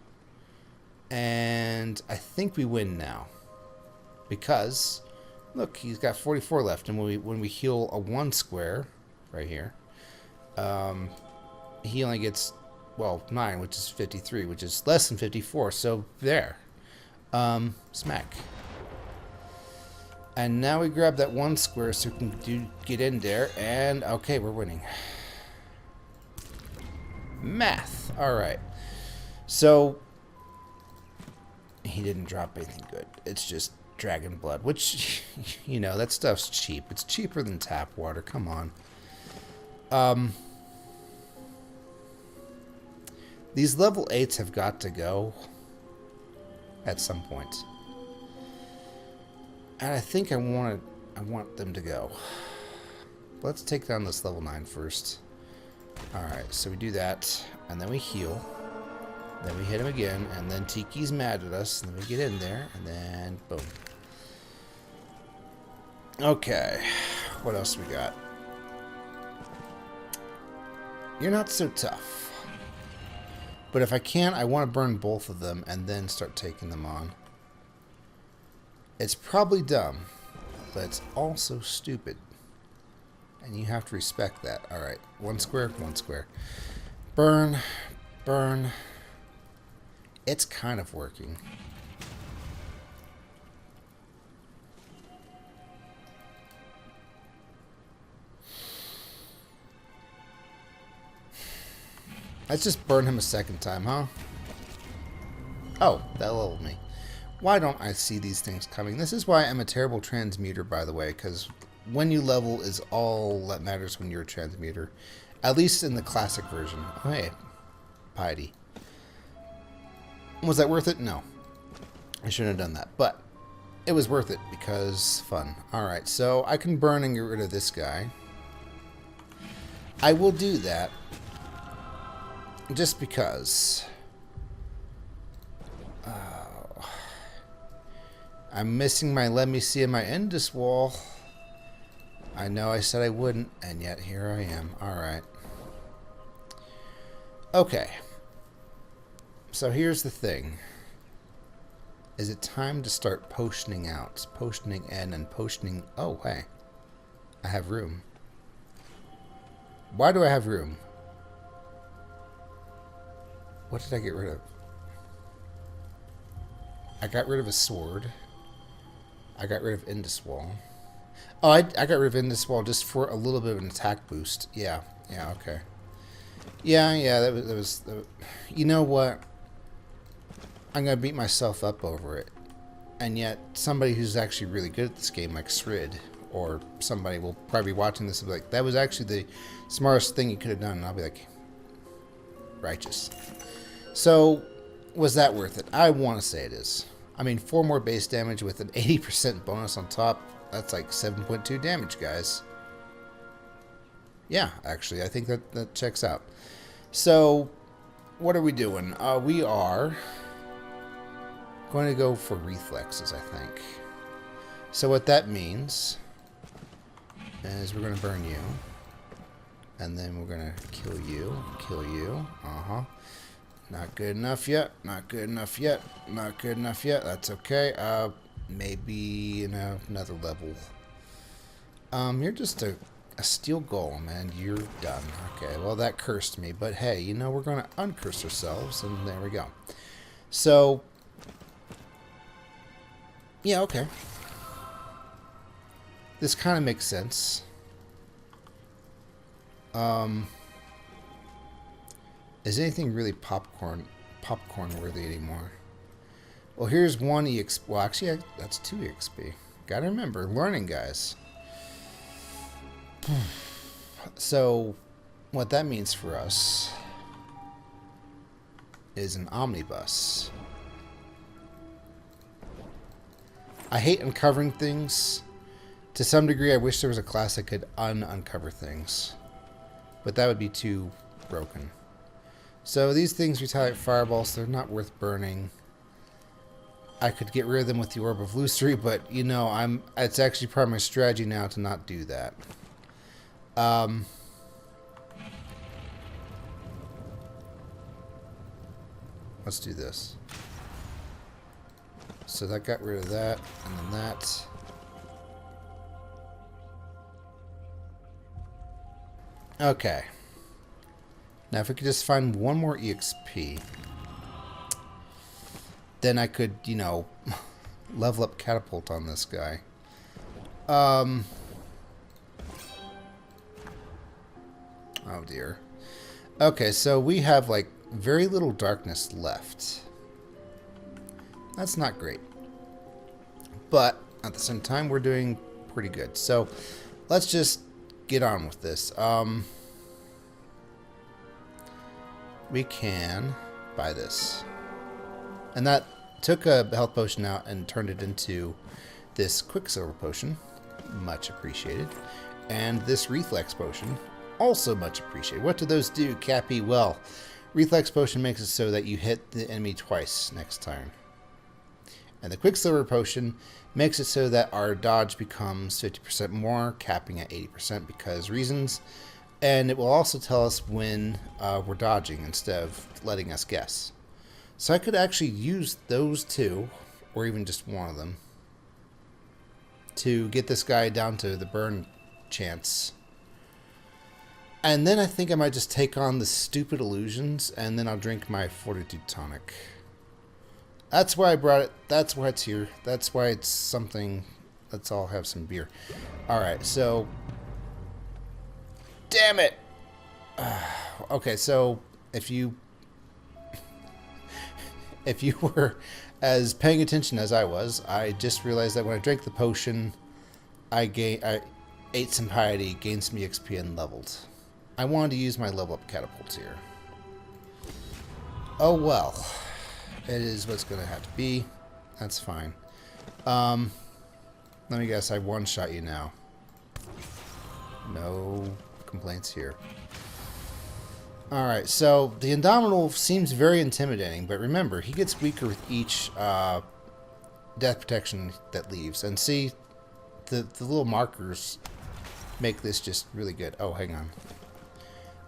And I think we win now. Because, look, he's got 44 left. And when we heal a 1 square, right here, he only gets... well, 9, which is 53, which is less than 54, so there. Smack. And now we grab that 1 square so we can get in there, and okay, we're winning. Math. Alright. So, he didn't drop anything good. It's just dragon blood, which, you know, that stuff's cheap. It's cheaper than tap water, come on. These level 8s have got to go at some point. And I think I want them to go. Let's take down this level 9 first. Alright, so we do that, and then we heal. Then we hit him again, and then Tiki's mad at us, and then we get in there, and then boom. Okay, what else we got? You're not so tough. But if I can, I want to burn both of them and then start taking them on. It's probably dumb, but it's also stupid. And you have to respect that. Alright, 1 square, 1 square. Burn, burn. It's kind of working. Let's just burn him a second time, huh? Oh, that leveled me. Why don't I see these things coming? This is why I'm a terrible transmuter, by the way, because when you level is all that matters when you're a transmuter. At least in the classic version. Oh, hey. Piety. Was that worth it? No. I shouldn't have done that. But it was worth it because fun. Alright, so I can burn and get rid of this guy. I will do that. Just because. I'm missing my let me see in my Indus wall. I know I said I wouldn't, and yet here I am. Alright. Okay. So here's the thing. Is it time to start potioning out? Potioning in and potioning... Oh, hey. I have room. Why do I have room? What did I get rid of? I got rid of a sword. I got rid of Indus Wall. Oh, I got rid of Indus Wall just for a little bit of an attack boost. Yeah, okay. Yeah, that was you know what? I'm going to beat myself up over it. And yet, somebody who's actually really good at this game, like Srid, or somebody will probably be watching this and be like, that was actually the smartest thing you could have done. And I'll be like, righteous. So, was that worth it? I want to say it is. I mean, 4 more base damage with an 80% bonus on top. That's like 7.2 damage, guys. Yeah, actually, I think that checks out. So, what are we doing? We are going to go for reflexes, I think. So what that means is we're going to burn you. And then we're going to kill you. Kill you. Uh-huh. Not good enough yet. Not good enough yet. Not good enough yet. That's okay. Maybe in another level. You're just a steel golem, and you're done. Okay, well, that cursed me. But hey, you know, we're going to uncurse ourselves, and there we go. So, yeah, okay. This kind of makes sense. Is anything really popcorn worthy anymore? Well, here's 1 EXP. Well, actually, that's 2 EXP. Gotta remember, learning, guys. So, what that means for us is an omnibus. I hate uncovering things. To some degree, I wish there was a class that could uncover things. But that would be too broken. So these things retaliate fireballs, so they're not worth burning. I could get rid of them with the Orb of Lucery, but, you know, it's actually part of my strategy now to not do that. Let's do this. So that got rid of that, and then that. Okay. Now if we could just find 1 more EXP, then I could, you know, level up catapult on this guy. Oh dear. Okay, so we have like very little darkness left. That's not great. But at the same time, we're doing pretty good. So let's just get on with this. We can buy this. And that took a health potion out and turned it into this Quicksilver potion. Much appreciated. And this Reflex potion. Also much appreciated. What do those do, Cappy? Well, Reflex potion makes it so that you hit the enemy twice next time. And the Quicksilver potion makes it so that our dodge becomes 50% more, capping at 80% because reasons. And it will also tell us when we're dodging instead of letting us guess. So I could actually use those 2, or even just 1 of them, to get this guy down to the burn chance. And then I think I might just take on the stupid illusions, and then I'll drink my Fortitude Tonic. That's why I brought it. That's why it's here. That's why it's something. Let's all have some beer. Alright, so... Damn it! Okay, so if you were as paying attention as I was, I just realized that when I drank the potion, I ate some piety, gained some EXP, and leveled. I wanted to use my level up catapults here. Oh well. It is what's going to have to be. That's fine. Let me guess, I one-shot you now. No complaints here. Alright, so the Indomitable seems very intimidating, but remember, he gets weaker with each death protection that leaves. And see, the little markers make this just really good. Oh, hang on.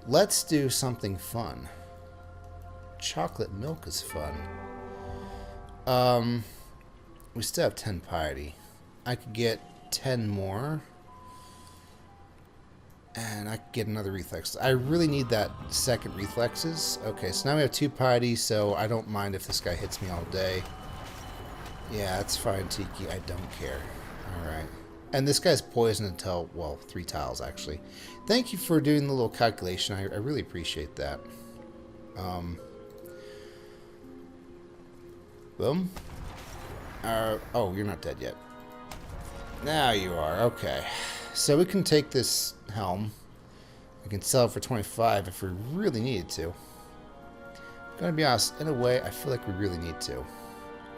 Let's do something fun. Chocolate milk is fun. We still have 10 piety. I could get 10 more. And I could get another reflex. I really need that second reflexes. Okay, so now we have 2 piety, so I don't mind if this guy hits me all day. Yeah, that's fine, Tiki. I don't care. Alright. And this guy's poisoned until, well, 3 tiles, actually. Thank you for doing the little calculation. I really appreciate that. Boom. Oh, you're not dead yet. Now you are. Okay. So we can take this helm. We can sell it for 25 if we really needed to. I'm gonna be honest, in a way, I feel like we really need to.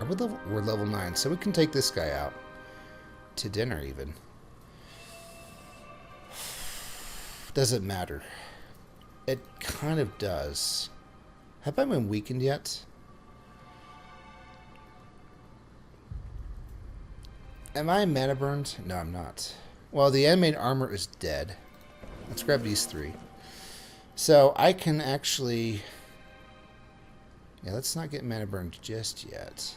We're level 9, so we can take this guy out. To dinner, even. Does it matter? It kind of does. Have I been weakened yet? Am I mana burned? No, I'm not. Well, the animated armor is dead. Let's grab these 3. So I can actually... Yeah, let's not get mana burned just yet.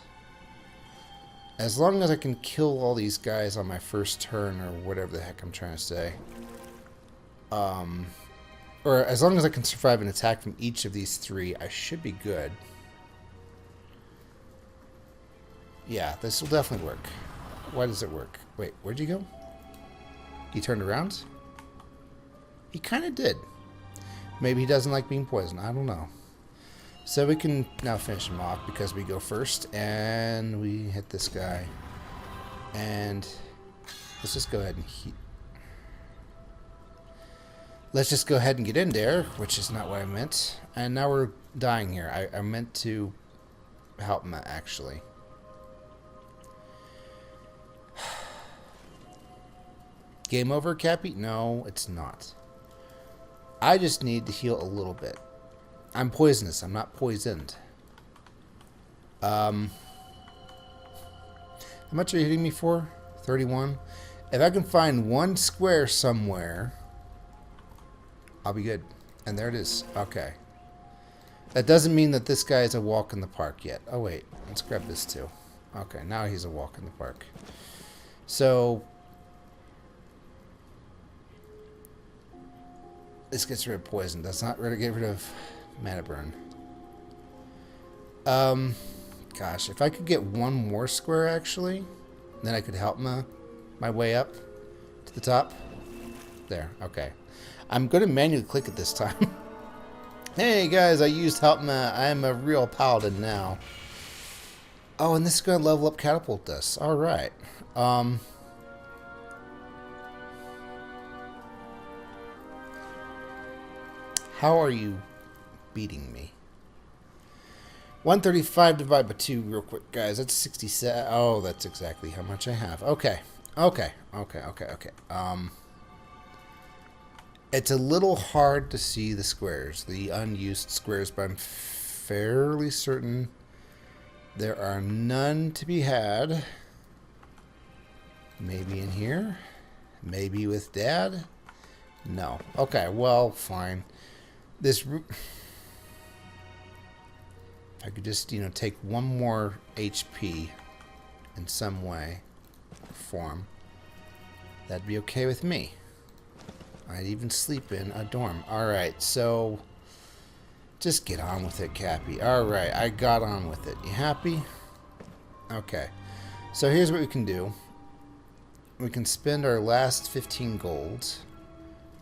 As long as I can kill all these guys on my first turn, or whatever the heck I'm trying to say. Or as long as I can survive an attack from each of these 3, I should be good. Yeah, this will definitely work. Why does it work? Wait, where'd you go? He turned around? He kind of did. Maybe he doesn't like being poisoned. I don't know. So we can now finish him off because we go first. And we hit this guy. And let's just go ahead and let's just go ahead and get in there, which is not what I meant. And now we're dying here. I meant to help him, actually. Game over, Cappy? No, it's not. I just need to heal a little bit. I'm poisonous. I'm not poisoned. How much are you hitting me for? 31? If I can find one square somewhere, I'll be good. And there it is. Okay. That doesn't mean that this guy is a walk in the park yet. Oh, wait. Let's grab this too. Okay, now he's a walk in the park. So... this gets rid of poison. Does not really get rid of mana burn. Gosh, if I could get one more square, actually, then I could help my way up to the top. There, okay. I'm going to manually click it this time. Hey, guys, I used Helpma. I am a real paladin now. Oh, and this is going to level up Catapult us. All right. How are you beating me? 135 divided by 2 real quick, guys. That's 67. Oh, that's exactly how much I have. Okay. Okay. It's a little hard to see the squares, the unused squares, but I'm fairly certain there are none to be had. Maybe in here? Maybe with Dad? No. Okay, well, fine. This... I could just, take one more HP in some way, form. That'd be okay with me. I'd even sleep in a dorm. Alright, so... just get on with it, Cappy. Alright, I got on with it. You happy? Okay. So here's what we can do. We can spend our last 15 gold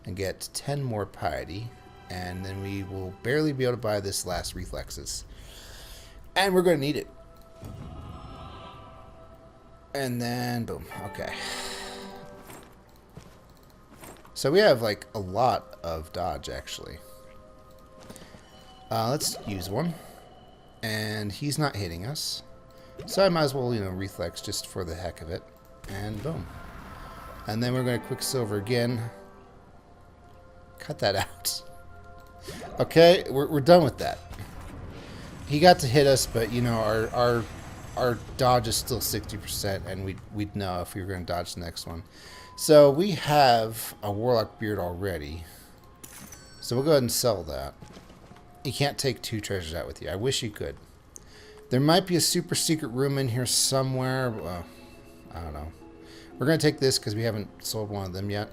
and get 10 more piety. And then we will barely be able to buy this last reflexes. And we're going to need it. And then, boom. Okay. So we have, like, a lot of dodge, actually. Let's use one. And he's not hitting us. So I might as well, reflex just for the heck of it. And boom. And then we're going to Quicksilver again. Cut that out. Okay, we're done with that. He got to hit us, but, our our dodge is still 60%, and we'd know if we were going to dodge the next one. So we have a Warlock Beard already. So we'll go ahead and sell that. You can't take 2 treasures out with you. I wish you could. There might be a super secret room in here somewhere. Well, I don't know. We're going to take this because we haven't sold one of them yet.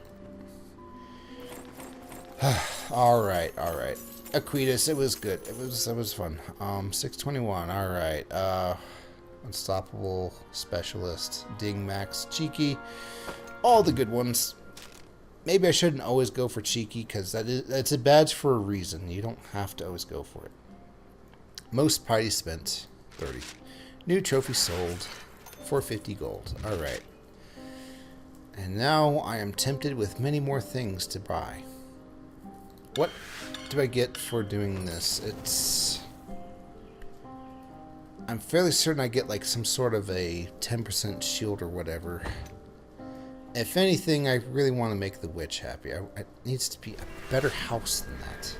Alright, alright. Aquitas, it was good. It was fun. 621, alright. Unstoppable, Specialist, Ding Max, Cheeky. All the good ones. Maybe I shouldn't always go for Cheeky, because that's a badge for a reason. You don't have to always go for it. Most piety spent, 30. New trophy sold, 450 gold. Alright. And now I am tempted with many more things to buy. What do I get for doing this? I'm fairly certain I get like some sort of a 10% shield or whatever. If anything, I really want to make the witch happy. It needs to be a better house than that.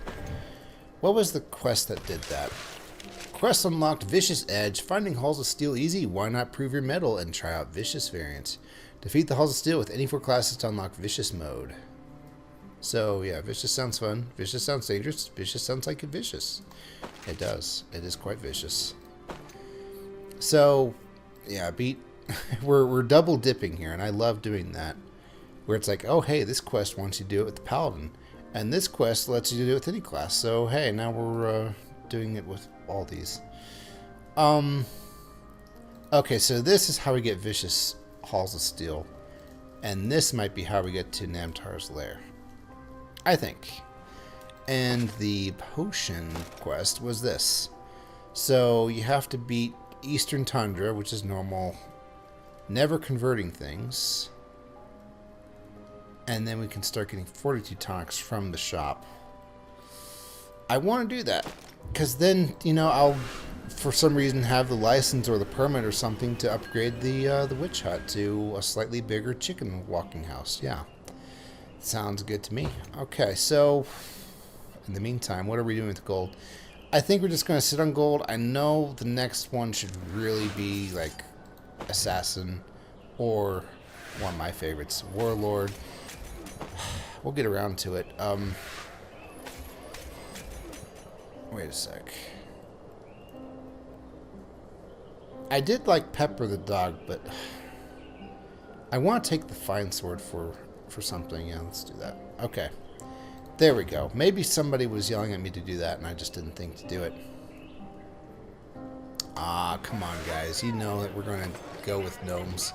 What was the quest that did that? Quest unlocked Vicious Edge. Finding Halls of Steel easy. Why not prove your mettle and try out Vicious variants? Defeat the Halls of Steel with any 4 classes to unlock Vicious mode. So, yeah, Vicious sounds fun. Vicious sounds dangerous. Vicious sounds like a vicious. It does. It is quite vicious. So, yeah, we're double dipping here, and I love doing that. Where it's like, oh, hey, this quest wants you to do it with the Paladin. And this quest lets you do it with any class. So, hey, now we're doing it with all these. Okay, so this is how we get Vicious Halls of Steel. And this might be how we get to Namtar's Lair. I think. And the potion quest was this. So you have to beat Eastern Tundra, which is normal. Never converting things. And then we can start getting Fortitude tonics from the shop. I want to do that. Because then, you know, I'll, for some reason, have the license or the permit or something to upgrade the witch hut to a slightly bigger chicken walking house. Yeah. Sounds good to me. Okay, so in the meantime, what are we doing with gold? I think we're just going to sit on gold. I know the next one should really be like Assassin or one of my favorites, Warlord. We'll get around to it. Wait a sec. I did like Pepper the dog, but I want to take the Fine Sword for something. Yeah, let's do that. Okay. There we go. Maybe somebody was yelling at me to do that and I just didn't think to do it. Ah, come on, guys. You know that we're going to go with gnomes.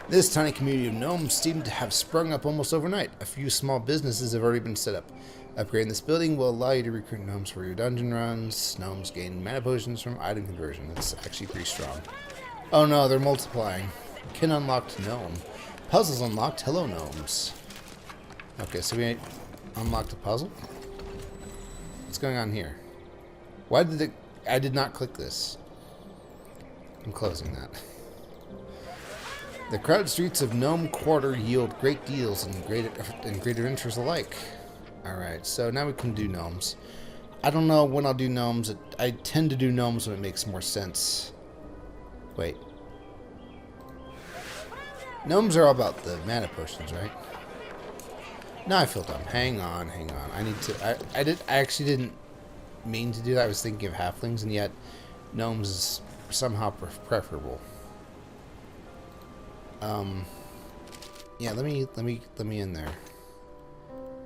This tiny community of gnomes seem to have sprung up almost overnight. A few small businesses have already been set up. Upgrading this building will allow you to recruit gnomes for your dungeon runs. Gnomes gain mana potions from item conversion. That's actually pretty strong. Oh no, they're multiplying. Kin unlocked gnome. Puzzles unlocked. Hello, gnomes. Okay, so we unlocked a puzzle. What's going on here? Why did I did not click this. I'm closing that. The crowded streets of Gnome Quarter yield great deals and greater interest alike. Alright, so now we can do gnomes. I don't know when I'll do gnomes. I tend to do gnomes when it makes more sense. Wait. Gnomes are all about the mana potions, right? No, I feel dumb. Hang on. I need to... I actually didn't mean to do that. I was thinking of halflings, and yet gnomes is somehow preferable. Yeah, let me in there.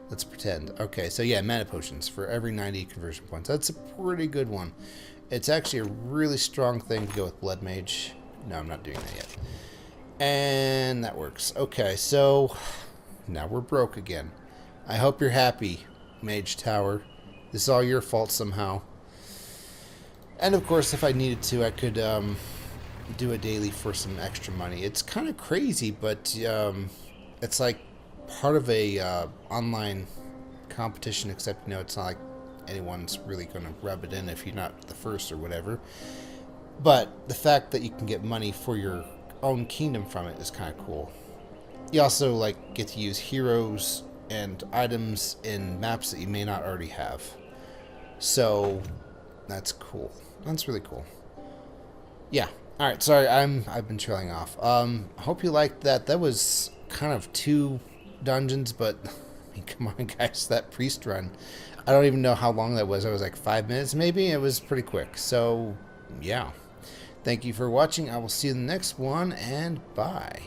Let's pretend. Okay, so yeah, mana potions for every 90 conversion points. That's a pretty good one. It's actually a really strong thing to go with Blood Mage. No, I'm not doing that yet. And that works. Okay, so now we're broke again. I hope you're happy, Mage Tower. This is all your fault somehow. And of course, if I needed to, I could do a daily for some extra money. It's kind of crazy, but it's like part of a online competition, except, you know, it's not like anyone's really going to rub it in if you're not the first or whatever. But the fact that you can get money for your own kingdom from it is kind of cool. You also like get to use heroes and items in maps that you may not already have. So that's cool. That's really cool. Yeah. All right, sorry, I've been trailing off. I hope you liked that. That was kind of 2 dungeons, but I mean, come on, guys, that priest run. I don't even know how long that was. It was like 5 minutes, maybe. It was pretty quick. So, yeah. Thank you for watching. I will see you in the next one, and bye.